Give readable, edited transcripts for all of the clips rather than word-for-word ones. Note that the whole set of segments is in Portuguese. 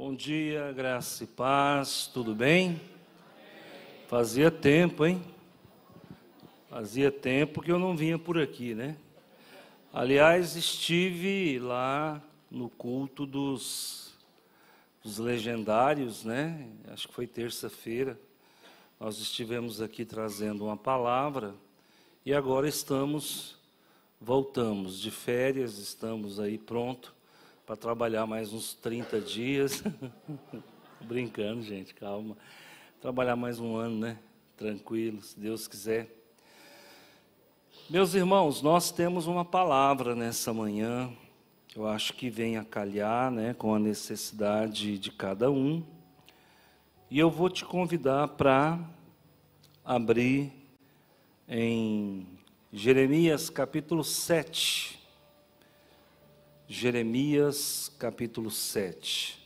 Bom dia, graça e paz, tudo bem? Fazia tempo, hein? Fazia tempo que eu não vinha por aqui, né? Aliás, estive lá no culto dos legendários, né? Acho que foi terça-feira. Nós estivemos aqui trazendo uma palavra e agora voltamos de férias, estamos aí pronto para trabalhar mais uns 30 dias. Brincando, gente, calma. Trabalhar mais um ano, né? Tranquilo, se Deus quiser. Meus irmãos, nós temos uma palavra nessa manhã, que eu acho que vem a calhar, né, com a necessidade de cada um. E eu vou te convidar para abrir em Jeremias capítulo 7. Jeremias capítulo 7.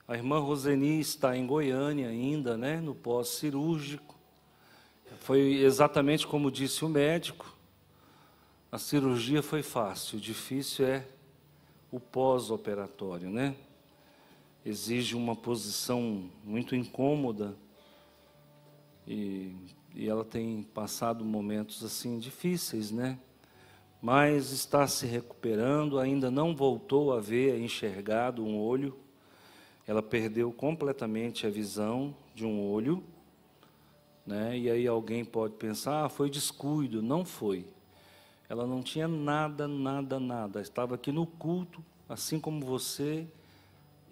A irmã Roseni está em Goiânia ainda, né, no pós-cirúrgico. Foi exatamente como disse o médico, a cirurgia foi fácil, o difícil é o pós-operatório, né? Exige uma posição muito incômoda e ela tem passado momentos assim difíceis, né? Mas está se recuperando, ainda não voltou a ver, a enxergar um olho. Ela perdeu completamente a visão de um olho, né? E aí alguém pode pensar, foi descuido. Não foi. Ela não tinha nada. Estava aqui no culto, assim como você,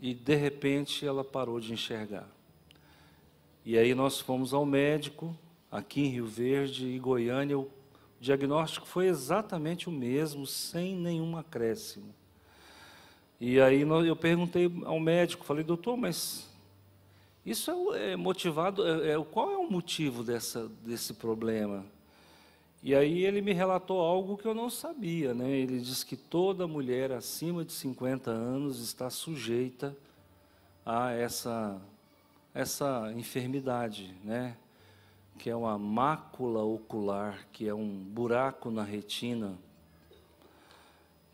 e de repente ela parou de enxergar. E aí nós fomos ao médico, aqui em Rio Verde e Goiânia. O diagnóstico foi exatamente o mesmo, sem nenhum acréscimo. E aí eu perguntei ao médico, falei, doutor, mas isso é motivado, qual é o motivo desse problema? E aí ele me relatou algo que eu não sabia, né? Ele disse que toda mulher acima de 50 anos está sujeita a essa enfermidade, né? Que é uma mácula ocular, que é um buraco na retina.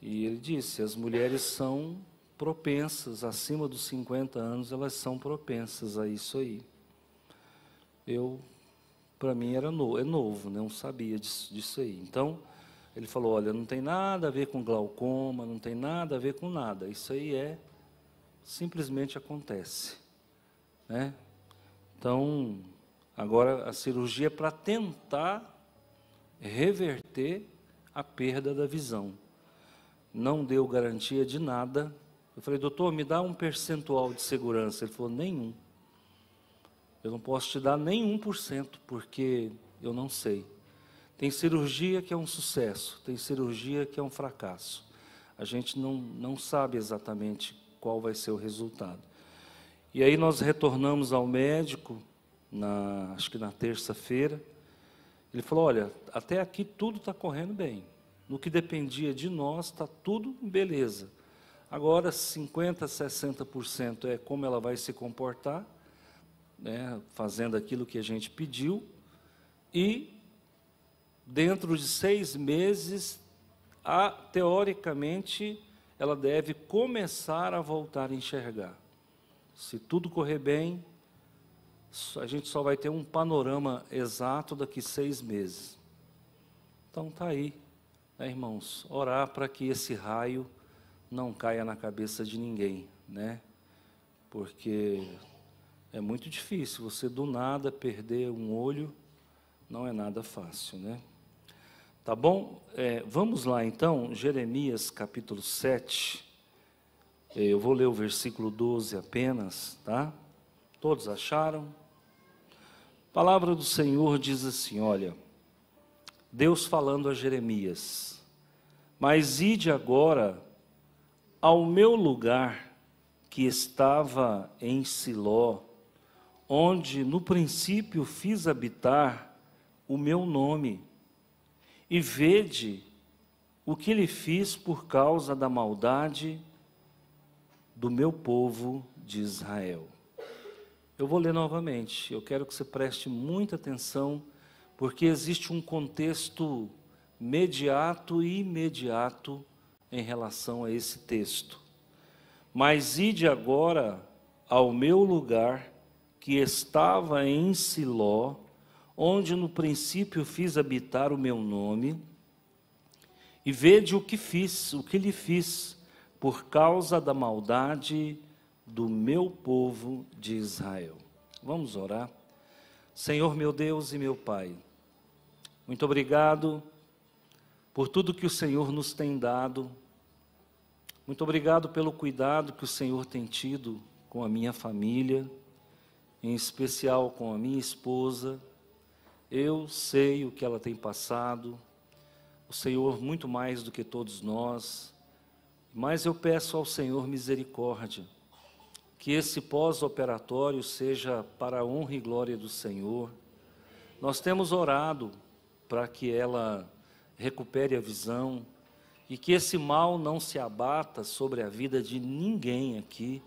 E ele disse, as mulheres são propensas, acima dos 50 anos, elas são propensas a isso aí. Para mim é novo, né? Não sabia disso aí. Então, ele falou, olha, não tem nada a ver com glaucoma, não tem nada a ver com nada. Isso aí simplesmente acontece, né? Então, agora a cirurgia é para tentar reverter a perda da visão. Não deu garantia de nada. Eu falei, doutor, me dá um percentual de segurança. Ele falou, nenhum. Eu não posso te dar nem 1%, porque eu não sei. Tem cirurgia que é um sucesso, tem cirurgia que é um fracasso. A gente não sabe exatamente qual vai ser o resultado. E aí nós retornamos ao médico, acho que na terça-feira. Ele falou, olha, até aqui tudo está correndo bem. No que dependia de nós, está tudo beleza. Agora, 50%, 60% é como ela vai se comportar, né, fazendo aquilo que a gente pediu, e dentro de 6 meses, teoricamente, ela deve começar a voltar a enxergar. Se tudo correr bem, a gente só vai ter um panorama exato daqui 6 meses. Então, está aí, né, irmãos? Orar para que esse raio não caia na cabeça de ninguém, né? Porque é muito difícil, você do nada perder um olho, não é nada fácil, né? Tá bom? Vamos lá então, Jeremias capítulo 7, eu vou ler o versículo 12 apenas, tá? Todos acharam? A palavra do Senhor diz assim, olha, Deus falando a Jeremias, mas ide agora ao meu lugar que estava em Siló, onde no princípio fiz habitar o meu nome, e vede o que lhe fiz por causa da maldade do meu povo de Israel. Eu vou ler novamente, eu quero que você preste muita atenção, porque existe um contexto mediato e imediato em relação a esse texto. Mas ide agora ao meu lugar que estava em Siló, onde no princípio fiz habitar o meu nome, e vede o que lhe fiz, por causa da maldade do meu povo de Israel. Vamos orar. Senhor meu Deus e meu Pai, muito obrigado por tudo que o Senhor nos tem dado. Muito obrigado pelo cuidado que o Senhor tem tido com a minha família, em especial com a minha esposa. Eu sei o que ela tem passado, o Senhor muito mais do que todos nós, mas eu peço ao Senhor misericórdia, que esse pós-operatório seja para a honra e glória do Senhor. Nós temos orado para que ela recupere a visão e que esse mal não se abata sobre a vida de ninguém aqui,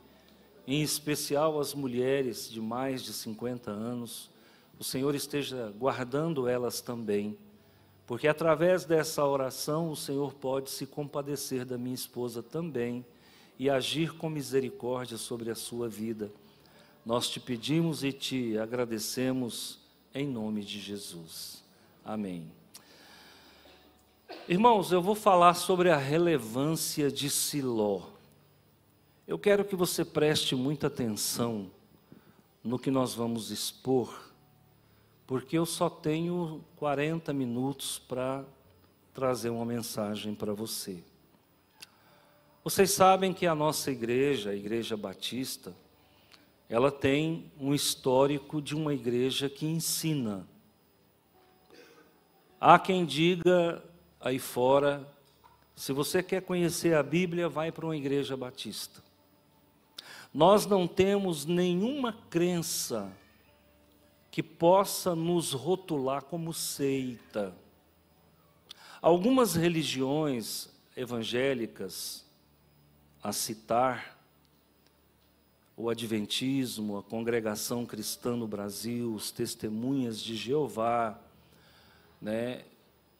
em especial as mulheres de mais de 50 anos. O Senhor esteja guardando elas também, porque através dessa oração o Senhor pode se compadecer da minha esposa também e agir com misericórdia sobre a sua vida. Nós te pedimos e te agradecemos em nome de Jesus. Amém. Irmãos, eu vou falar sobre a relevância de Siló. Eu quero que você preste muita atenção no que nós vamos expor, porque eu só tenho 40 minutos para trazer uma mensagem para você. Vocês sabem que a nossa igreja, a Igreja Batista, ela tem um histórico de uma igreja que ensina. Há quem diga aí fora, se você quer conhecer a Bíblia, vai para uma igreja batista. Nós não temos nenhuma crença que possa nos rotular como seita. Algumas religiões evangélicas, a citar o Adventismo, a Congregação Cristã no Brasil, os Testemunhas de Jeová,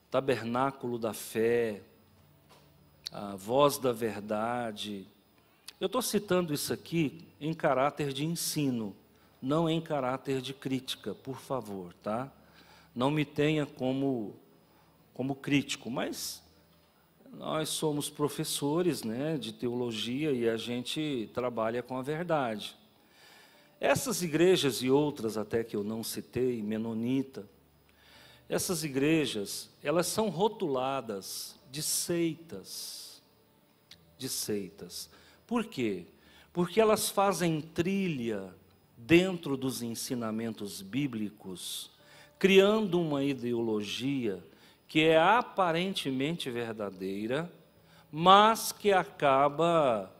Tabernáculo da Fé, a Voz da Verdade. Eu estou citando isso aqui em caráter de ensino, não em caráter de crítica, por favor, tá? Não me tenha como crítico, mas nós somos professores, de teologia e a gente trabalha com a verdade. Essas igrejas e outras até que eu não citei, menonita, essas igrejas, elas são rotuladas de seitas. Por quê? Porque elas fazem trilha dentro dos ensinamentos bíblicos, criando uma ideologia que é aparentemente verdadeira, mas que acaba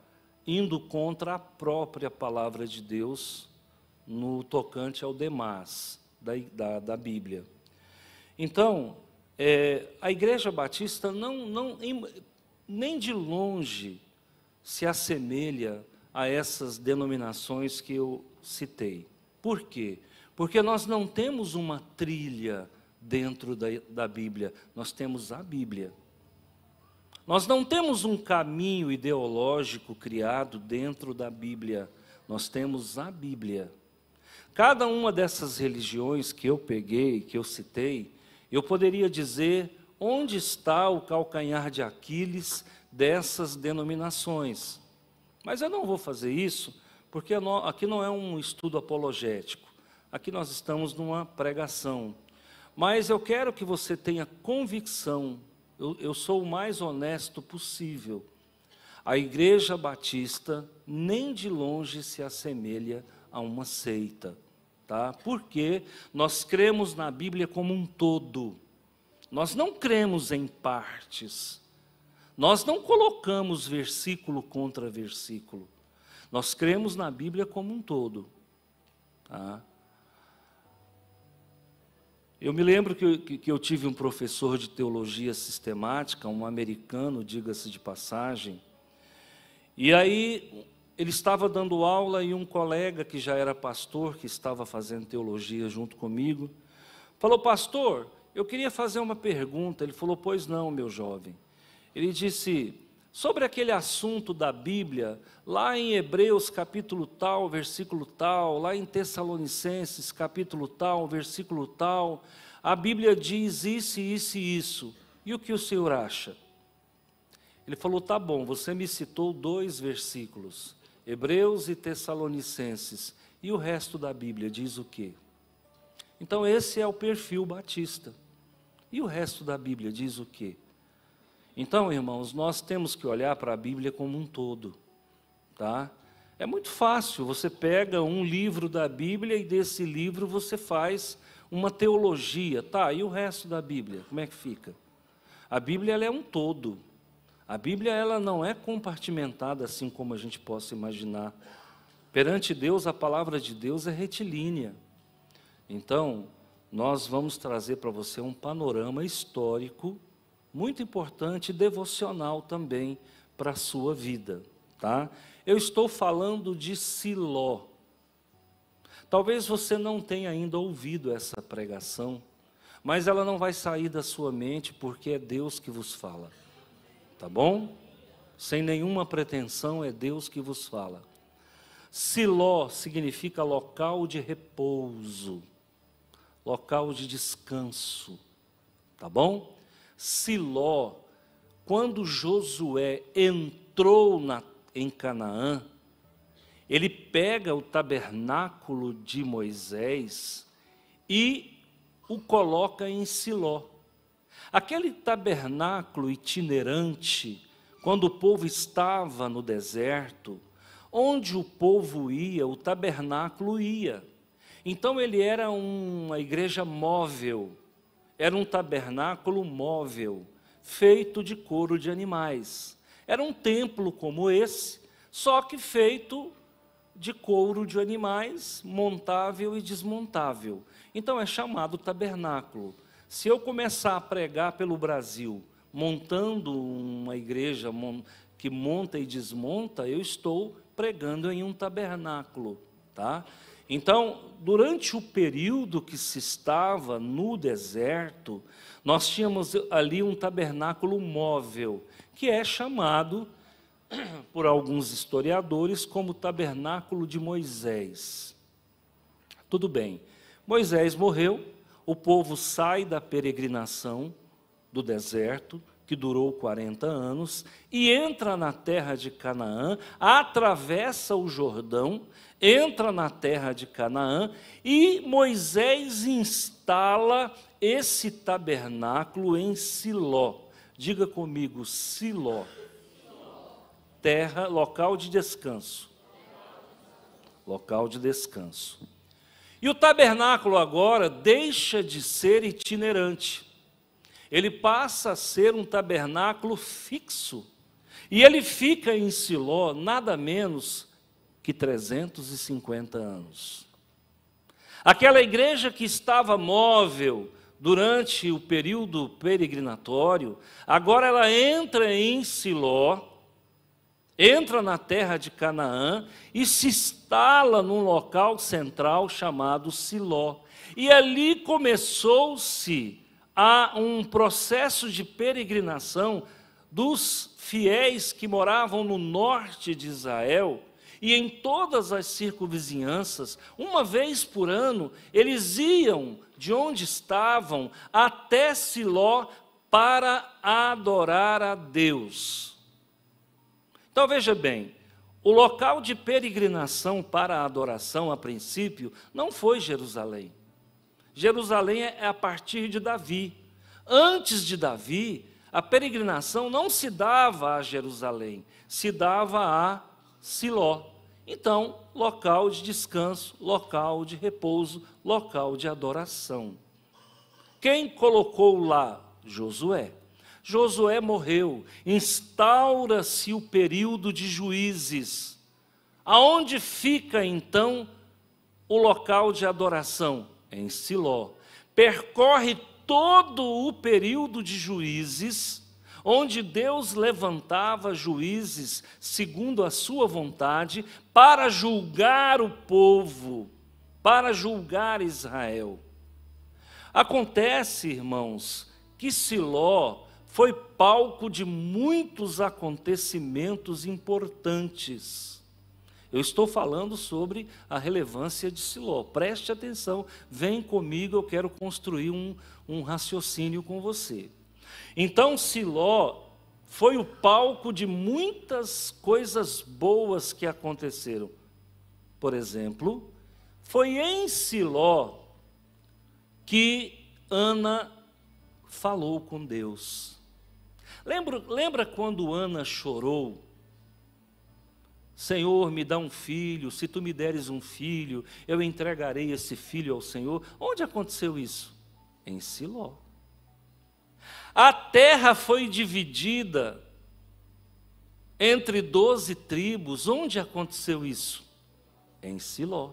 indo contra a própria palavra de Deus no tocante ao demais da Bíblia. Então, a Igreja Batista nem de longe se assemelha a essas denominações que eu citei. Por quê? Porque nós não temos uma trilha dentro da Bíblia, nós temos a Bíblia. Nós não temos um caminho ideológico criado dentro da Bíblia, nós temos a Bíblia. Cada uma dessas religiões que eu peguei, que eu citei, eu poderia dizer onde está o calcanhar de Aquiles dessas denominações. Mas eu não vou fazer isso, porque aqui não é um estudo apologético, aqui nós estamos numa pregação. Mas eu quero que você tenha convicção, eu sou o mais honesto possível. A Igreja Batista nem de longe se assemelha a uma seita, tá? Porque nós cremos na Bíblia como um todo, nós não cremos em partes, nós não colocamos versículo contra versículo, nós cremos na Bíblia como um todo, tá? Eu me lembro que eu tive um professor de teologia sistemática, um americano, diga-se de passagem, e aí ele estava dando aula e um colega que já era pastor, que estava fazendo teologia junto comigo, falou: pastor, eu queria fazer uma pergunta. Ele falou: pois não, meu jovem. Ele disse: sobre aquele assunto da Bíblia, lá em Hebreus capítulo tal, versículo tal, lá em Tessalonicenses capítulo tal, versículo tal, a Bíblia diz isso, isso e isso. E o que o senhor acha? Ele falou, tá bom, você me citou 2 versículos, Hebreus e Tessalonicenses, e o resto da Bíblia diz o quê? Então esse é o perfil batista. E o resto da Bíblia diz o quê? Então, irmãos, nós temos que olhar para a Bíblia como um todo, tá? É muito fácil, você pega um livro da Bíblia e desse livro você faz uma teologia, tá? E o resto da Bíblia, como é que fica? A Bíblia ela é um todo. A Bíblia ela não é compartimentada assim como a gente possa imaginar. Perante Deus, a palavra de Deus é retilínea. Então, nós vamos trazer para você um panorama histórico muito importante e devocional também para a sua vida, tá? Eu estou falando de Siló. Talvez você não tenha ainda ouvido essa pregação, mas ela não vai sair da sua mente porque é Deus que vos fala, tá bom? Sem nenhuma pretensão, é Deus que vos fala. Siló significa local de repouso, local de descanso, tá bom? Siló, quando Josué entrou em Canaã, ele pega o tabernáculo de Moisés e o coloca em Siló. Aquele tabernáculo itinerante, quando o povo estava no deserto, onde o povo ia, o tabernáculo ia. Então ele era uma igreja móvel, era um tabernáculo móvel, feito de couro de animais. Era um templo como esse, só que feito de couro de animais, montável e desmontável. Então é chamado tabernáculo. Se eu começar a pregar pelo Brasil, montando uma igreja que monta e desmonta, eu estou pregando em um tabernáculo, tá? Então, durante o período que se estava no deserto, nós tínhamos ali um tabernáculo móvel, que é chamado, por alguns historiadores, como tabernáculo de Moisés. Tudo bem, Moisés morreu, o povo sai da peregrinação do deserto, que durou 40 anos, e entra na terra de Canaã, atravessa o Jordão, entra na terra de Canaã, e Moisés instala esse tabernáculo em Siló. Diga comigo, Siló. Terra, local de descanso. Local de descanso. E o tabernáculo agora deixa de ser itinerante. Ele passa a ser um tabernáculo fixo. E ele fica em Siló nada menos que 350 anos. Aquela igreja que estava móvel durante o período peregrinatório, agora ela entra em Siló, entra na terra de Canaã e se instala num local central chamado Siló. E ali começou-se a um processo de peregrinação dos fiéis que moravam no norte de Israel e em todas as circunvizinhanças. Uma vez por ano, eles iam de onde estavam até Siló para adorar a Deus. Então veja bem, o local de peregrinação para a adoração, a princípio, não foi Jerusalém. Jerusalém é a partir de Davi. Antes de Davi, a peregrinação não se dava a Jerusalém, se dava a Siló. Então, local de descanso, local de repouso, local de adoração. Quem colocou lá? Josué. Josué morreu, instaura-se o período de juízes. Aonde fica então o local de adoração? Em Siló. Percorre todo o período de juízes, onde Deus levantava juízes segundo a sua vontade para julgar o povo, para julgar Israel. Acontece, irmãos, que Siló foi palco de muitos acontecimentos importantes. Eu estou falando sobre a relevância de Siló. Preste atenção, vem comigo, eu quero construir um raciocínio com você. Então, Siló foi o palco de muitas coisas boas que aconteceram. Por exemplo, foi em Siló que Ana falou com Deus. Lembra quando Ana chorou? Senhor, me dá um filho, se tu me deres um filho, eu entregarei esse filho ao Senhor. Onde aconteceu isso? Em Siló. A terra foi dividida entre 12 tribos. Onde aconteceu isso? Em Siló.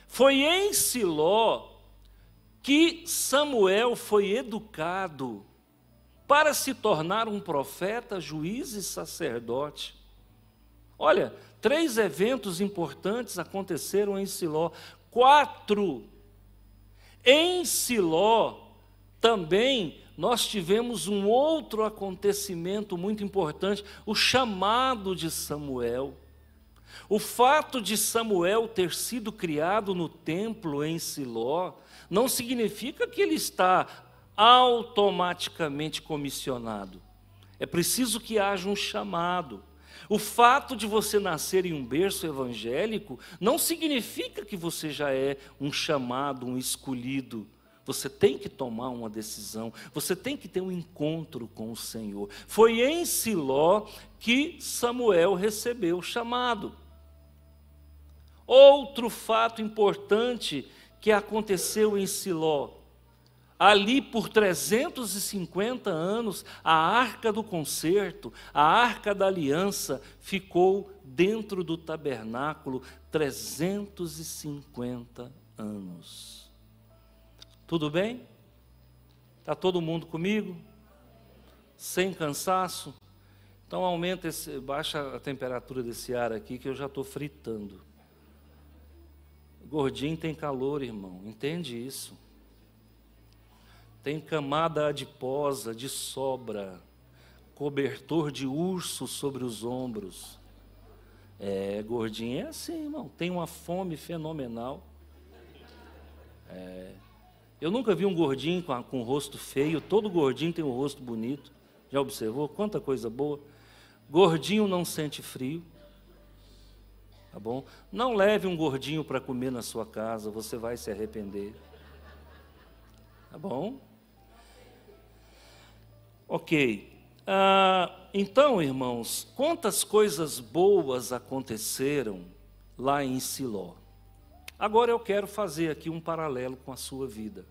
Foi em Siló que Samuel foi educado para se tornar um profeta, juiz e sacerdote. Olha, 3 eventos importantes aconteceram em Siló. 4. Em Siló também nós tivemos um outro acontecimento muito importante, o chamado de Samuel. O fato de Samuel ter sido criado no templo em Siló não significa que ele está automaticamente comissionado. É preciso que haja um chamado. O fato de você nascer em um berço evangélico não significa que você já é um chamado, um escolhido. Você tem que tomar uma decisão, você tem que ter um encontro com o Senhor. Foi em Siló que Samuel recebeu o chamado. Outro fato importante que aconteceu em Siló, ali por 350 anos, a arca do concerto, a arca da aliança, ficou dentro do tabernáculo 350 anos. Tudo bem? Está todo mundo comigo? Sem cansaço? Então baixa a temperatura desse ar aqui que eu já estou fritando. Gordinho tem calor, irmão, entende isso? Tem camada adiposa de sobra, cobertor de urso sobre os ombros. Gordinho é assim, irmão, tem uma fome fenomenal. Eu nunca vi um gordinho com o rosto feio, todo gordinho tem um rosto bonito. Já observou? Quanta coisa boa. Gordinho não sente frio. Tá bom? Não leve um gordinho para comer na sua casa, você vai se arrepender. Tá bom? Ok. Então, irmãos, quantas coisas boas aconteceram lá em Siló. Agora eu quero fazer aqui um paralelo com a sua vida.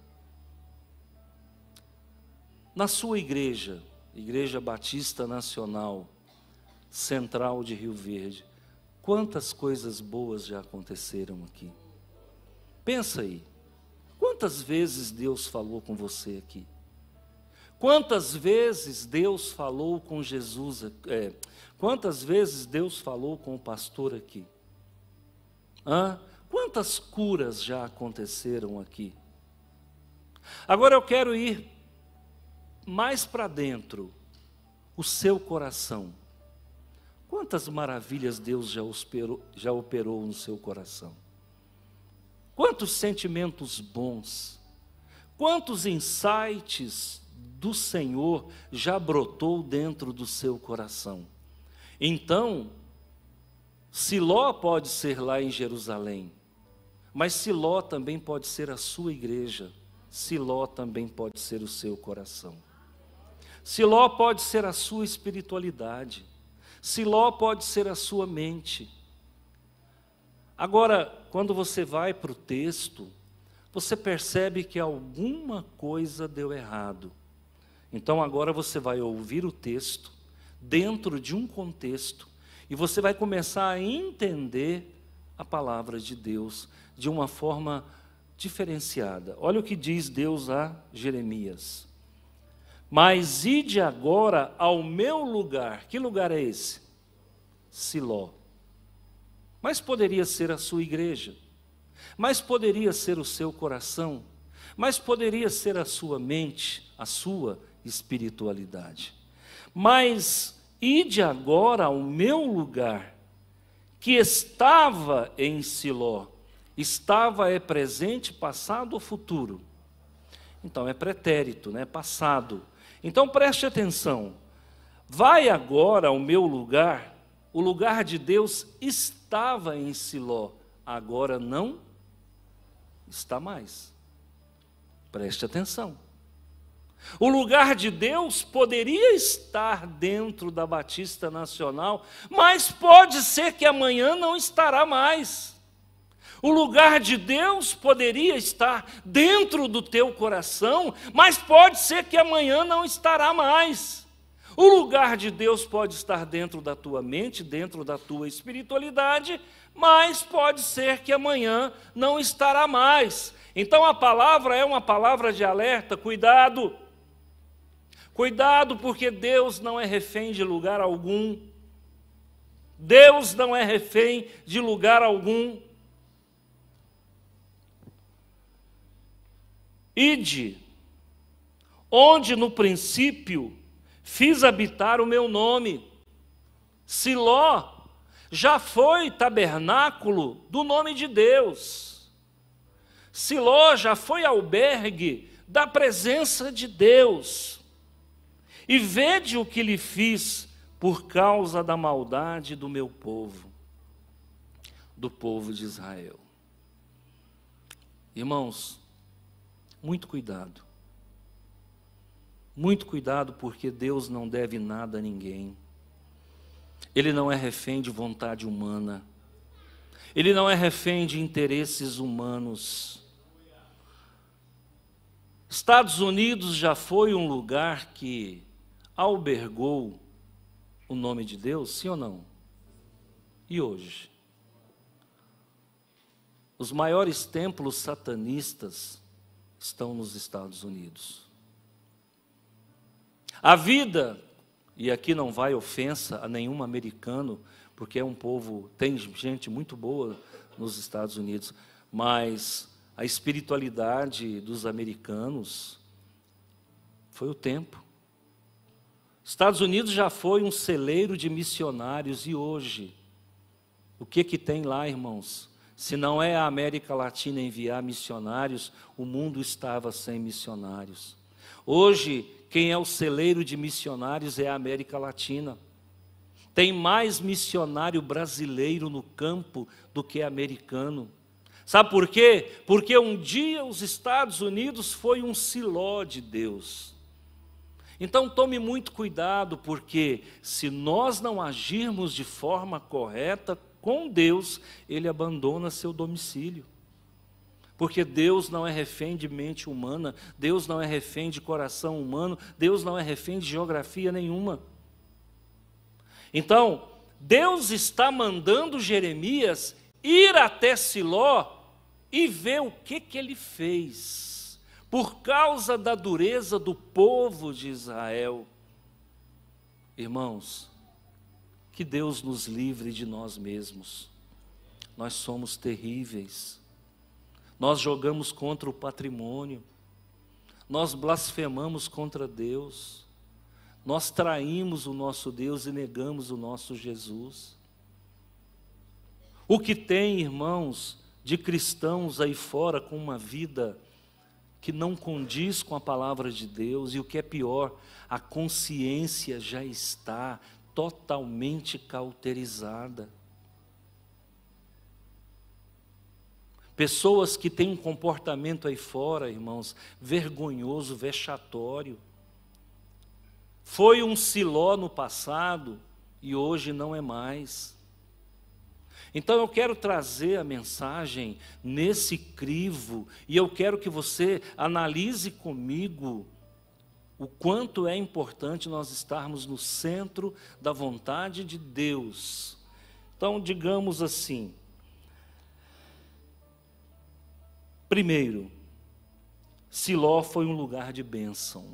Na sua igreja, Igreja Batista Nacional, Central de Rio Verde, quantas coisas boas já aconteceram aqui? Pensa aí, quantas vezes Deus falou com você aqui? Quantas vezes Deus falou com Jesus? Quantas vezes Deus falou com o pastor aqui? Quantas curas já aconteceram aqui? Agora eu quero ir mais para dentro, o seu coração. Quantas maravilhas Deus já operou no seu coração? Quantos sentimentos bons, quantos insights do Senhor já brotou dentro do seu coração? Então, Siló pode ser lá em Jerusalém, mas Siló também pode ser a sua igreja, Siló também pode ser o seu coração. Siló pode ser a sua espiritualidade, Siló pode ser a sua mente. Agora, quando você vai para o texto, você percebe que alguma coisa deu errado. Então agora você vai ouvir o texto dentro de um contexto e você vai começar a entender a palavra de Deus de uma forma diferenciada. Olha o que diz Deus a Jeremias. Mas ide agora ao meu lugar. Que lugar é esse? Siló. Mas poderia ser a sua igreja. Mas poderia ser o seu coração. Mas poderia ser a sua mente, a sua espiritualidade. Mas ide agora ao meu lugar, que estava em Siló. Estava é presente, passado ou futuro? Então é pretérito, né? Passado. Então preste atenção. Vai agora ao meu lugar. O lugar de Deus estava em Siló. Agora não está mais. Preste atenção. O lugar de Deus poderia estar dentro da Batista Nacional, mas pode ser que amanhã não estará mais. O lugar de Deus poderia estar dentro do teu coração, mas pode ser que amanhã não estará mais. O lugar de Deus pode estar dentro da tua mente, dentro da tua espiritualidade, mas pode ser que amanhã não estará mais. Então a palavra é uma palavra de alerta, cuidado. Cuidado, porque Deus não é refém de lugar algum. Deus não é refém de lugar algum. Ide, onde no princípio fiz habitar o meu nome. Siló já foi tabernáculo do nome de Deus. Siló já foi albergue da presença de Deus. E vede o que lhe fiz por causa da maldade do meu povo, do povo de Israel. Irmãos, muito cuidado. Muito cuidado, porque Deus não deve nada a ninguém. Ele não é refém de vontade humana. Ele não é refém de interesses humanos. Estados Unidos já foi um lugar que albergou o nome de Deus, sim ou não? E hoje? Os maiores templos satanistas estão nos Estados Unidos. A vida, e aqui não vai ofensa a nenhum americano, porque é um povo, tem gente muito boa nos Estados Unidos, mas a espiritualidade dos americanos foi o tempo. Estados Unidos já foi um celeiro de missionários, e hoje, o que tem lá, irmãos? Se não é a América Latina enviar missionários, o mundo estava sem missionários. Hoje, quem é o celeiro de missionários é a América Latina. Tem mais missionário brasileiro no campo do que americano. Sabe por quê? Porque um dia os Estados Unidos foi um Siló de Deus. Então tome muito cuidado, porque se nós não agirmos de forma correta com Deus, Ele abandona seu domicílio. Porque Deus não é refém de mente humana, Deus não é refém de coração humano, Deus não é refém de geografia nenhuma. Então, Deus está mandando Jeremias ir até Siló e ver o que ele fez, por causa da dureza do povo de Israel. Irmãos, que Deus nos livre de nós mesmos. Nós somos terríveis. Nós jogamos contra o patrimônio. Nós blasfemamos contra Deus. Nós traímos o nosso Deus e negamos o nosso Jesus. O que tem, irmãos, de cristãos aí fora com uma vida que não condiz com a palavra de Deus, e o que é pior, a consciência já está totalmente cauterizada. Pessoas que têm um comportamento aí fora, irmãos, vergonhoso, vexatório. Foi um Siló no passado e hoje não é mais. Então eu quero trazer a mensagem nesse crivo, e eu quero que você analise comigo o quanto é importante nós estarmos no centro da vontade de Deus. Então, digamos assim, primeiro, Siló foi um lugar de bênção.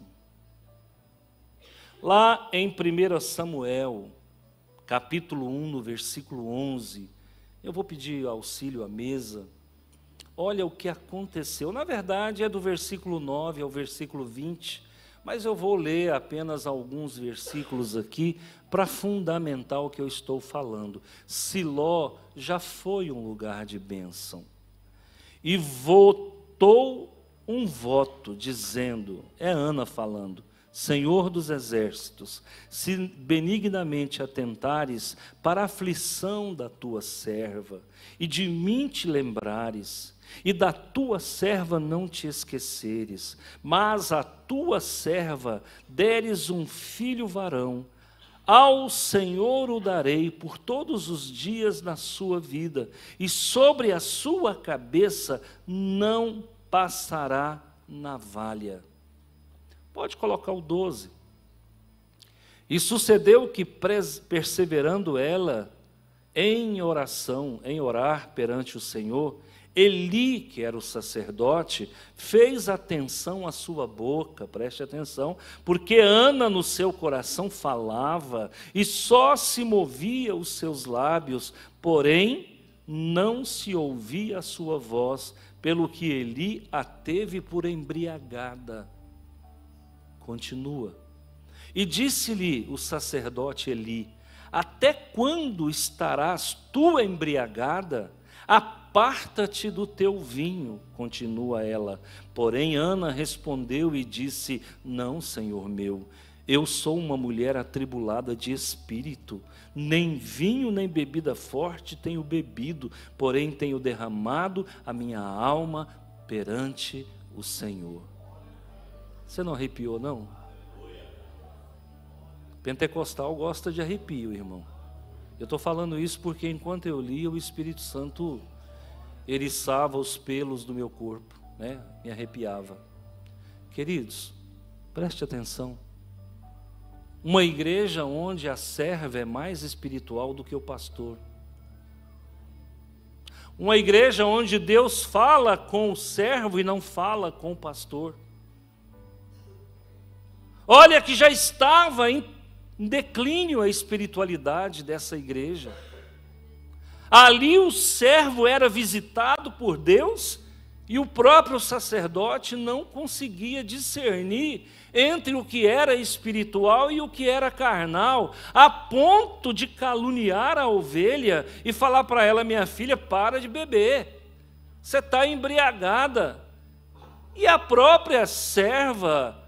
Lá em 1 Samuel, capítulo 1, no versículo 11, eu vou pedir auxílio à mesa. Olha o que aconteceu. Na verdade, é do versículo 9 ao versículo 20. Mas eu vou ler apenas alguns versículos aqui para fundamentar o que eu estou falando. Siló já foi um lugar de bênção. E votou um voto, dizendo, é Ana falando, Senhor dos exércitos, se benignamente atentares para a aflição da tua serva, e de mim te lembrares, e da tua serva não te esqueceres, mas a tua serva deres um filho varão, ao Senhor o darei por todos os dias da sua vida, e sobre a sua cabeça não passará navalha. Pode colocar o 12. E sucedeu que, perseverando ela em oração, em orar perante o Senhor, Eli, que era o sacerdote, fez atenção à sua boca, preste atenção, porque Ana no seu coração falava, e só se movia os seus lábios, porém não se ouvia a sua voz, pelo que Eli a teve por embriagada. Continua. E disse-lhe o sacerdote Eli, até quando estarás tu embriagada? Aparta-te do teu vinho, continua ela. Porém Ana respondeu e disse, não, Senhor meu, eu sou uma mulher atribulada de espírito, nem vinho nem bebida forte tenho bebido, porém tenho derramado a minha alma perante o Senhor. Você não arrepiou, não? Pentecostal gosta de arrepio, irmão. Eu estou falando isso porque enquanto eu lia, o Espírito Santo eriçava os pelos do meu corpo, né? Me arrepiava. Queridos, preste atenção. Uma igreja onde a serva é mais espiritual do que o pastor. Uma igreja onde Deus fala com o servo e não fala com o pastor. Olha que já estava em declínio a espiritualidade dessa igreja. Ali o servo era visitado por Deus e o próprio sacerdote não conseguia discernir entre o que era espiritual e o que era carnal, a ponto de caluniar a ovelha e falar para ela, minha filha, para de beber, você está embriagada. E a própria serva,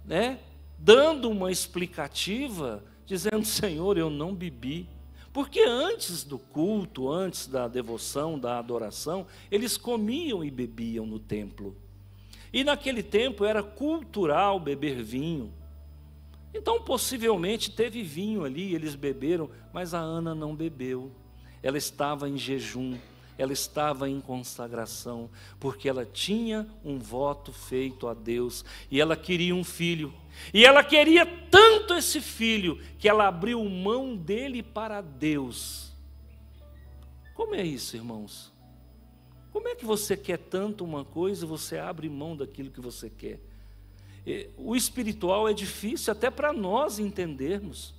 né, dando uma explicativa, dizendo, Senhor, eu não bebi. Porque antes do culto, antes da devoção, da adoração, eles comiam e bebiam no templo. E naquele tempo era cultural beber vinho. Então possivelmente teve vinho ali, eles beberam, mas a Ana não bebeu. Ela estava em jejum, ela estava em consagração, porque ela tinha um voto feito a Deus, e ela queria um filho. E ela queria tanto esse filho, que ela abriu mão dele para Deus. Como é isso, irmãos? Como é que você quer tanto uma coisa e você abre mão daquilo que você quer? O espiritual é difícil até para nós entendermos.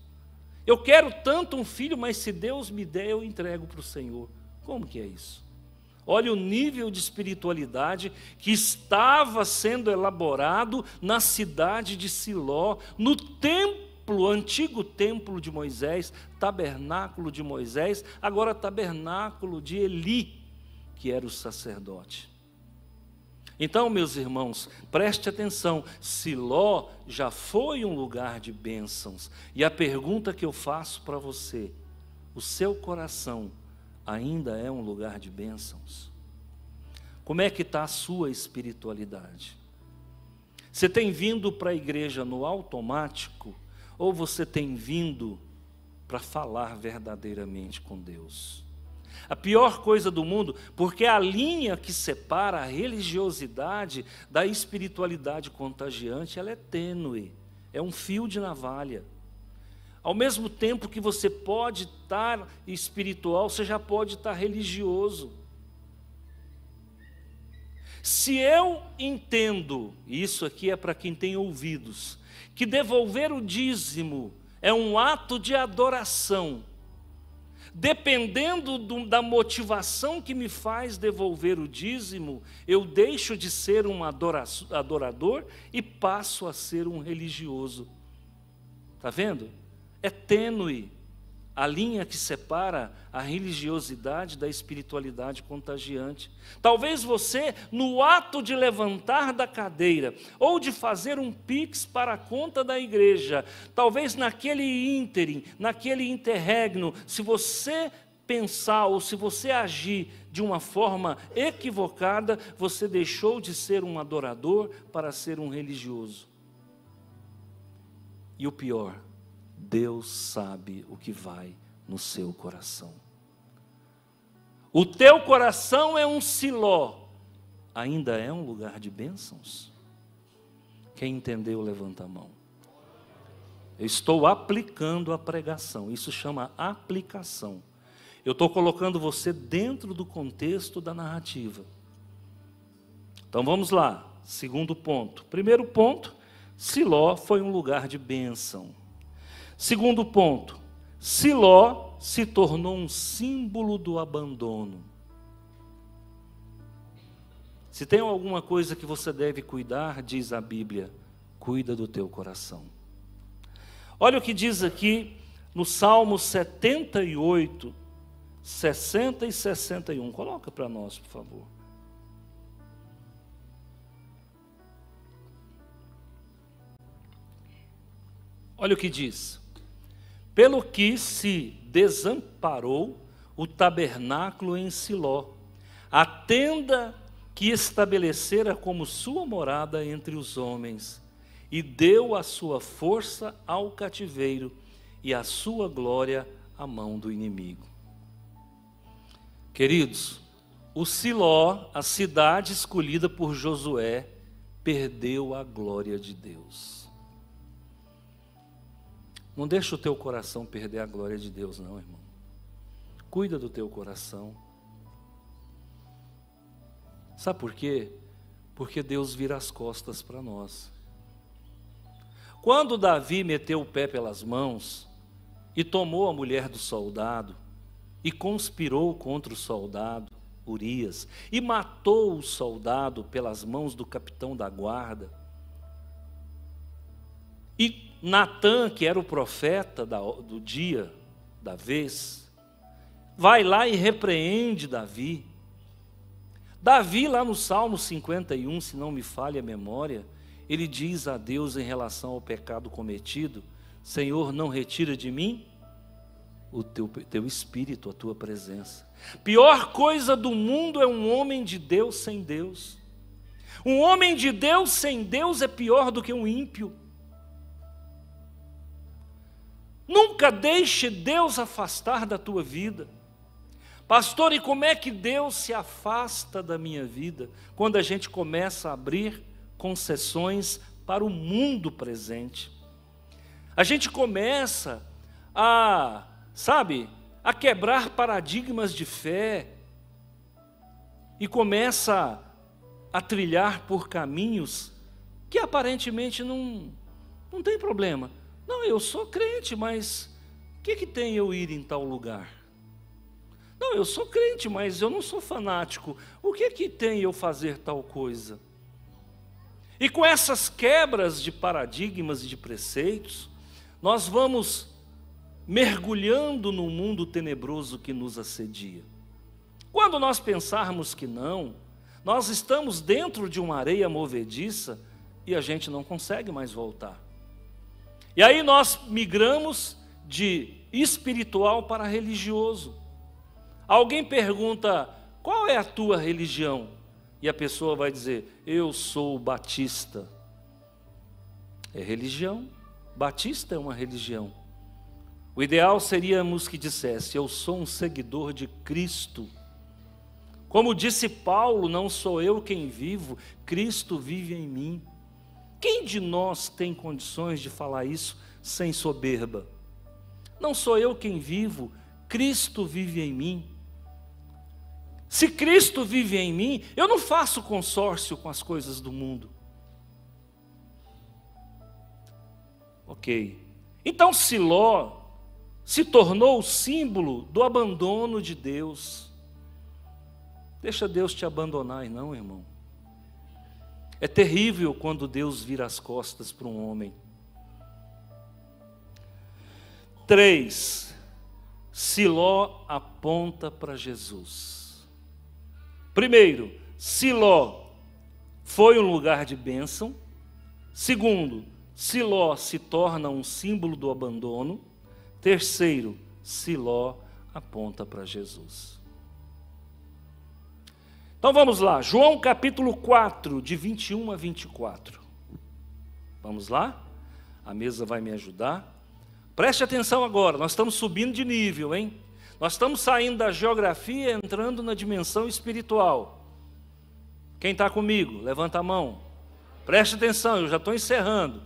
Eu quero tanto um filho, mas se Deus me der, eu entrego para o Senhor. Como que é isso? Olha o nível de espiritualidade que estava sendo elaborado na cidade de Siló, no templo, antigo templo de Moisés, tabernáculo de Moisés, agora tabernáculo de Eli, que era o sacerdote. Então, meus irmãos, preste atenção, Siló já foi um lugar de bênçãos, e a pergunta que eu faço para você, o seu coração ainda é um lugar de bênçãos? Como é que está a sua espiritualidade? Você tem vindo para a igreja no automático, ou você tem vindo para falar verdadeiramente com Deus? A pior coisa do mundo, porque a linha que separa a religiosidade da espiritualidade contagiante, ela é tênue, é um fio de navalha. Ao mesmo tempo que você pode estar espiritual, você já pode estar religioso. Se eu entendo, e isso aqui é para quem tem ouvidos, que devolver o dízimo é um ato de adoração, dependendo da motivação que me faz devolver o dízimo, eu deixo de ser um adorador e passo a ser um religioso. Está vendo? É tênue a linha que separa a religiosidade da espiritualidade contagiante. Talvez você, no ato de levantar da cadeira, ou de fazer um pix para a conta da igreja, talvez naquele ínterim, naquele interregno, se você pensar ou se você agir de uma forma equivocada, você deixou de ser um adorador para ser um religioso. E o pior, Deus sabe o que vai no seu coração. O teu coração é um Siló, ainda é um lugar de bênçãos? Quem entendeu, levanta a mão. Eu estou aplicando a pregação, isso chama aplicação. Eu estou colocando você dentro do contexto da narrativa. Então vamos lá, segundo ponto. Primeiro ponto, Siló foi um lugar de bênção. Segundo ponto, Siló se tornou um símbolo do abandono. Se tem alguma coisa que você deve cuidar, diz a Bíblia, cuida do teu coração. Olha o que diz aqui no Salmo 78, 60 e 61. Coloca para nós, por favor. Olha o que diz. Pelo que se desamparou o tabernáculo em Siló, a tenda que estabelecera como sua morada entre os homens, e deu a sua força ao cativeiro e a sua glória à mão do inimigo. Queridos, o Siló, a cidade escolhida por Josué, perdeu a glória de Deus. Não deixa o teu coração perder a glória de Deus, não, irmão. Cuida do teu coração. Sabe por quê? Porque Deus vira as costas para nós. Quando Davi meteu o pé pelas mãos e tomou a mulher do soldado e conspirou contra o soldado Urias e matou o soldado pelas mãos do capitão da guarda, e Natã, que era o profeta do dia, da vez, vai lá e repreende Davi. Davi, lá no Salmo 51, se não me falha a memória, ele diz a Deus em relação ao pecado cometido: Senhor, não retira de mim o teu espírito, a tua presença. Pior coisa do mundo é um homem de Deus sem Deus. Um homem de Deus sem Deus é pior do que um ímpio. Nunca deixe Deus afastar da tua vida. Pastor, e como é que Deus se afasta da minha vida? Quando a gente começa a abrir concessões para o mundo presente. A gente começa a quebrar paradigmas de fé e começa a trilhar por caminhos que aparentemente não tem problema. Não, eu sou crente, mas o que tem eu ir em tal lugar? Não, eu sou crente, mas eu não sou fanático. O que tem eu fazer tal coisa? E com essas quebras de paradigmas e de preceitos, nós vamos mergulhando no mundo tenebroso que nos assedia. Quando nós pensarmos que não, nós estamos dentro de uma areia movediça e a gente não consegue mais voltar. E aí nós migramos de espiritual para religioso. Alguém pergunta, qual é a tua religião? E a pessoa vai dizer, eu sou batista. É religião. Batista é uma religião. O ideal seríamos que dissesse, eu sou um seguidor de Cristo. Como disse Paulo, não sou eu quem vivo, Cristo vive em mim. Quem de nós tem condições de falar isso sem soberba? Não sou eu quem vivo, Cristo vive em mim. Se Cristo vive em mim, eu não faço consórcio com as coisas do mundo. Ok. Então Siló se tornou o símbolo do abandono de Deus. Deixa Deus te abandonar, não, irmão. É terrível quando Deus vira as costas para um homem. 3. Siló aponta para Jesus. Primeiro, Siló foi um lugar de bênção. Segundo, Siló se torna um símbolo do abandono. Terceiro, Siló aponta para Jesus. Então vamos lá, João capítulo 4, de 21 a 24. Vamos lá? A mesa vai me ajudar. Preste atenção agora, nós estamos subindo de nível, hein? Nós estamos saindo da geografia e entrando na dimensão espiritual. Quem está comigo? Levanta a mão. Preste atenção, eu já estou encerrando.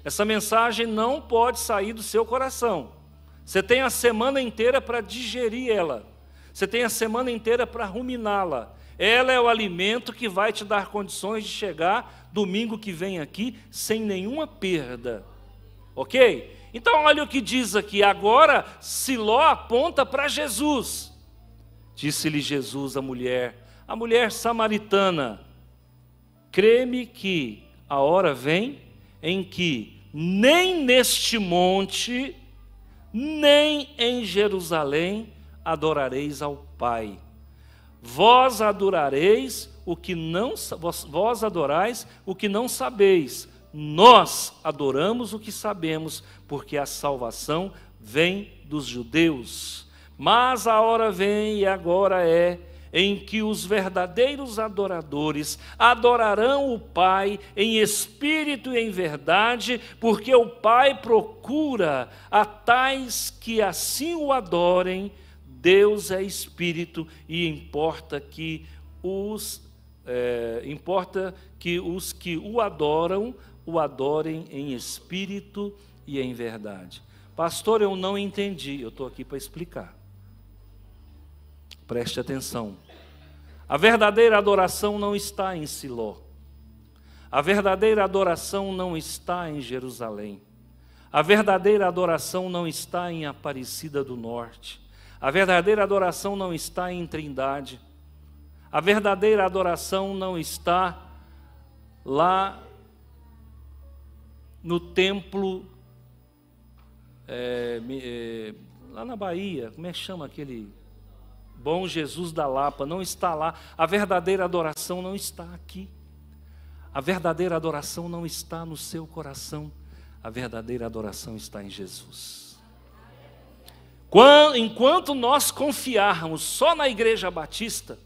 Essa mensagem não pode sair do seu coração. Você tem a semana inteira para digerir ela. Você tem a semana inteira para ruminá-la. Ela é o alimento que vai te dar condições de chegar domingo que vem aqui sem nenhuma perda. Ok? Então olha o que diz aqui. Agora Siló aponta para Jesus. Disse-lhe Jesus à mulher samaritana: crê-me que a hora vem em que nem neste monte, nem em Jerusalém adorareis ao Pai. Vós adorais o que não sabeis. Nós adoramos o que sabemos, porque a salvação vem dos judeus. Mas a hora vem, e agora é, em que os verdadeiros adoradores adorarão o Pai em espírito e em verdade, porque o Pai procura a tais que assim o adorem. Deus é espírito e importa que os que o adoram, o adorem em espírito e em verdade. Pastor, eu não entendi, eu estou aqui para explicar. Preste atenção. A verdadeira adoração não está em Siló. A verdadeira adoração não está em Jerusalém. A verdadeira adoração não está em Aparecida do Norte. A verdadeira adoração não está em Trindade. A verdadeira adoração não está lá no templo, lá na Bahia, como é que chama aquele Bom Jesus da Lapa? Não está lá. A verdadeira adoração não está aqui. A verdadeira adoração não está no seu coração. A verdadeira adoração está em Jesus. Enquanto nós confiarmos só na Igreja Batista,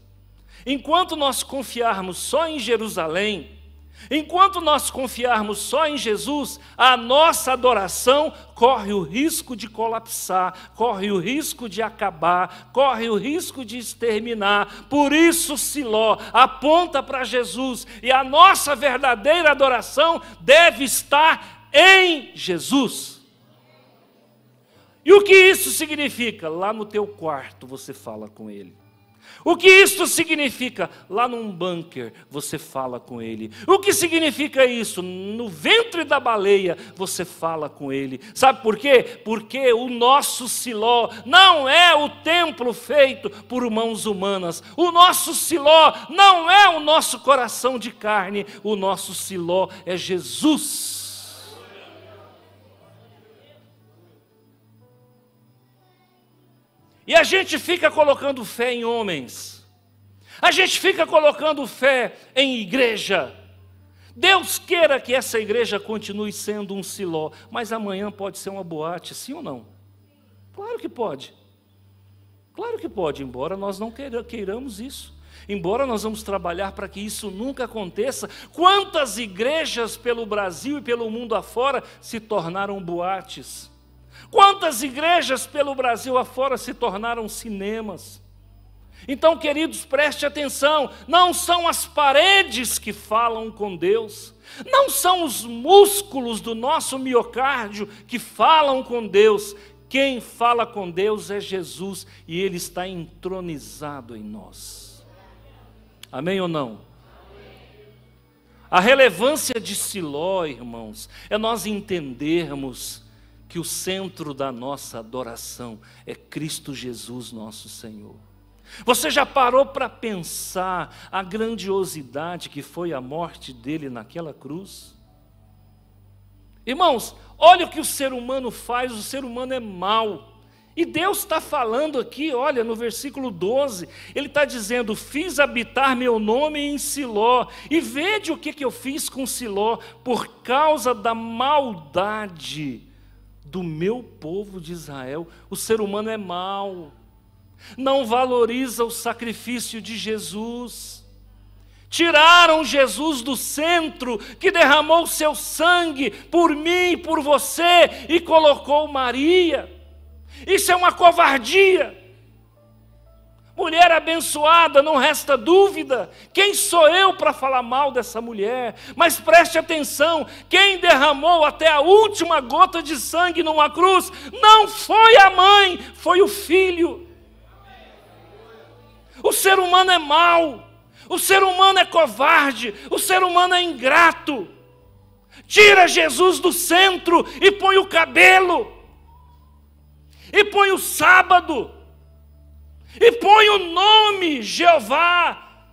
enquanto nós confiarmos só em Jerusalém, enquanto nós confiarmos só em Jesus, a nossa adoração corre o risco de colapsar, corre o risco de acabar, corre o risco de exterminar. Por isso Siló aponta para Jesus, e a nossa verdadeira adoração deve estar em Jesus. E o que isso significa? Lá no teu quarto você fala com Ele. O que isso significa? Lá num bunker você fala com Ele. O que significa isso? No ventre da baleia você fala com Ele. Sabe por quê? Porque o nosso Siló não é o templo feito por mãos humanas. O nosso Siló não é o nosso coração de carne. O nosso Siló é Jesus. E a gente fica colocando fé em homens. A gente fica colocando fé em igreja. Deus queira que essa igreja continue sendo um Siló, mas amanhã pode ser uma boate, sim ou não? Claro que pode. Claro que pode, embora nós não queiramos isso. Embora nós vamos trabalhar para que isso nunca aconteça. Quantas igrejas pelo Brasil e pelo mundo afora se tornaram boates? Quantas igrejas pelo Brasil afora se tornaram cinemas? Então, queridos, preste atenção, não são as paredes que falam com Deus, não são os músculos do nosso miocárdio que falam com Deus. Quem fala com Deus é Jesus, e Ele está entronizado em nós. Amém ou não? A relevância de Siló, irmãos, é nós entendermos que o centro da nossa adoração é Cristo Jesus, nosso Senhor. Você já parou para pensar a grandiosidade que foi a morte dele naquela cruz? Irmãos, olha o que o ser humano faz, o ser humano é mau. E Deus está falando aqui, olha, no versículo 12, Ele está dizendo: fiz habitar meu nome em Siló, e vede o que eu fiz com Siló, por causa da maldade do meu povo de Israel. O ser humano é mau, não valoriza o sacrifício de Jesus. Tiraram Jesus do centro, que derramou seu sangue por mim e por você, e colocou Maria. Isso é uma covardia. Mulher abençoada, não resta dúvida. Quem sou eu para falar mal dessa mulher? Mas preste atenção, quem derramou até a última gota de sangue numa cruz não foi a mãe, foi o filho. O ser humano é mau, o ser humano é covarde, o ser humano é ingrato. Tira Jesus do centro e põe o cabelo, e põe o sábado, e põe o nome Jeová.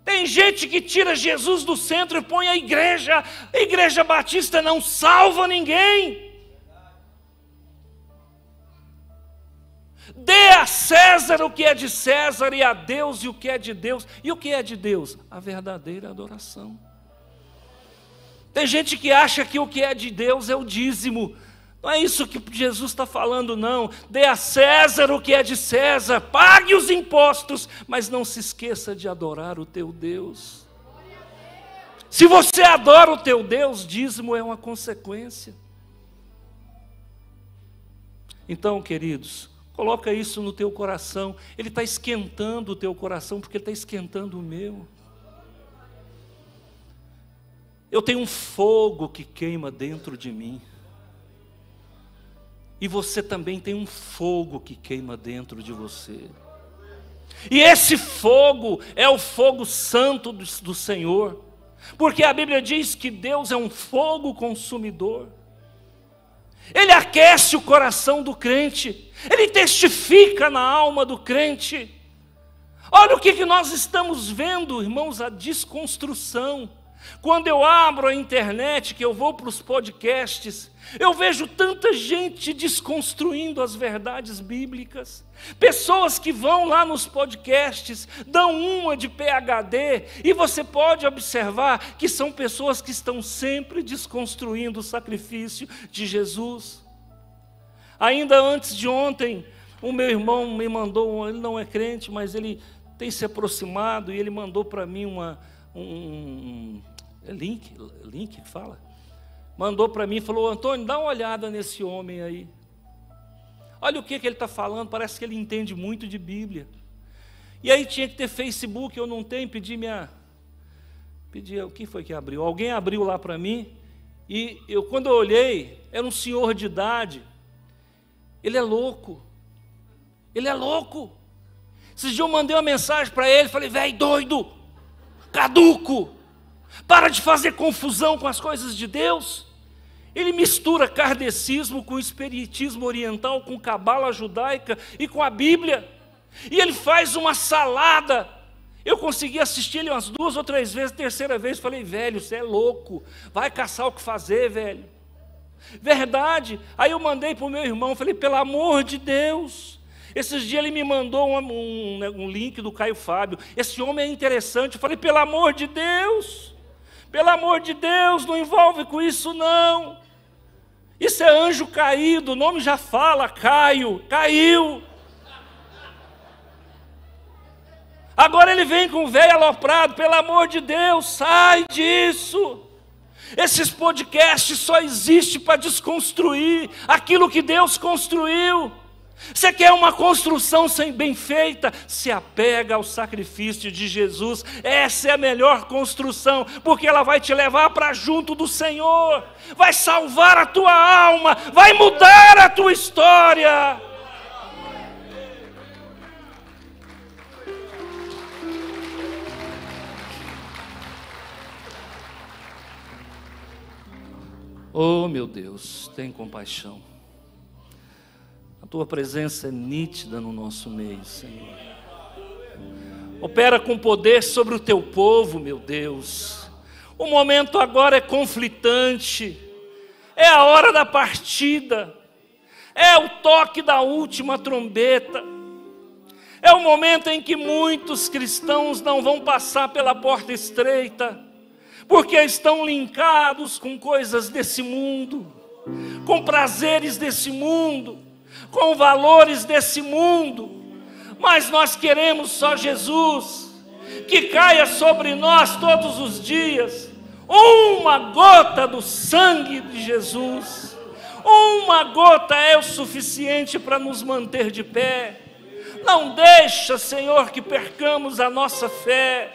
Tem gente que tira Jesus do centro e põe a Igreja Batista não salva ninguém. Dê a César o que é de César, e a Deus e o que é de Deus. E o que é de Deus? A verdadeira adoração. Tem gente que acha que o que é de Deus é o dízimo. Não é isso que Jesus está falando, não. Dê a César o que é de César, pague os impostos, mas não se esqueça de adorar o teu Deus. Se você adora o teu Deus, dízimo é uma consequência. Então, queridos, coloca isso no teu coração. Ele está esquentando o teu coração, porque Ele está esquentando o meu. Eu tenho um fogo que queima dentro de mim. E você também tem um fogo que queima dentro de você. E esse fogo é o fogo santo do Senhor. Porque a Bíblia diz que Deus é um fogo consumidor. Ele aquece o coração do crente. Ele testifica na alma do crente. Olha o que nós estamos vendo, irmãos, a desconstrução. Quando eu abro a internet, que eu vou para os podcasts, eu vejo tanta gente desconstruindo as verdades bíblicas. Pessoas que vão lá nos podcasts, dão uma de PhD, e você pode observar que são pessoas que estão sempre desconstruindo o sacrifício de Jesus. Ainda antes de ontem, o meu irmão me mandou, ele não é crente, mas ele tem se aproximado, e ele mandou para mim link que fala? Mandou para mim e falou: Antônio, dá uma olhada nesse homem aí. Olha o que ele está falando, parece que ele entende muito de Bíblia. E aí tinha que ter Facebook, eu não tenho, pedi, quem foi que abriu? Alguém abriu lá para mim, e quando eu olhei, era um senhor de idade. Ele é louco. Ele é louco. Esses dias eu mandei uma mensagem para ele, falei: velho doido, caduco, para de fazer confusão com as coisas de Deus. Ele mistura kardecismo com espiritismo oriental, com cabala judaica e com a Bíblia. E ele faz uma salada. Eu consegui assistir ele umas 2 ou 3 vezes, terceira vez falei: velho, você é louco, vai caçar o que fazer, velho. Verdade. Aí eu mandei para o meu irmão, falei: pelo amor de Deus. Esses dias ele me mandou um link do Caio Fábio. Esse homem é interessante. Eu falei: pelo amor de Deus, não envolve com isso não. Isso é anjo caído, o nome já fala, caiu. Agora ele vem com o velho aloprado, pelo amor de Deus, sai disso. Esses podcasts só existem para desconstruir aquilo que Deus construiu. Você quer uma construção bem feita? Se apega ao sacrifício de Jesus. Essa é a melhor construção, porque ela vai te levar para junto do Senhor, vai salvar a tua alma, vai mudar a tua história. Oh, meu Deus, tem compaixão. A tua presença é nítida no nosso meio, Senhor. Opera com poder sobre o teu povo, meu Deus. O momento agora é conflitante. É a hora da partida. É o toque da última trombeta. É o momento em que muitos cristãos não vão passar pela porta estreita, porque estão linkados com coisas desse mundo, com prazeres desse mundo, com valores desse mundo. Mas nós queremos só Jesus, que caia sobre nós todos os dias uma gota do sangue de Jesus. Uma gota é o suficiente para nos manter de pé. Não deixa, Senhor, que percamos a nossa fé.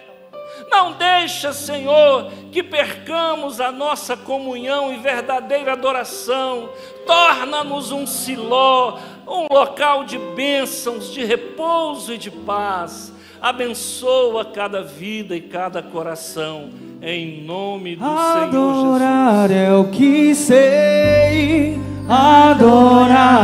Não deixa, Senhor, que percamos a nossa comunhão e verdadeira adoração. Torna-nos um Siló, um local de bênçãos, de repouso e de paz. Abençoa cada vida e cada coração, em nome do Senhor Jesus. Adorar é o que sei, adorar.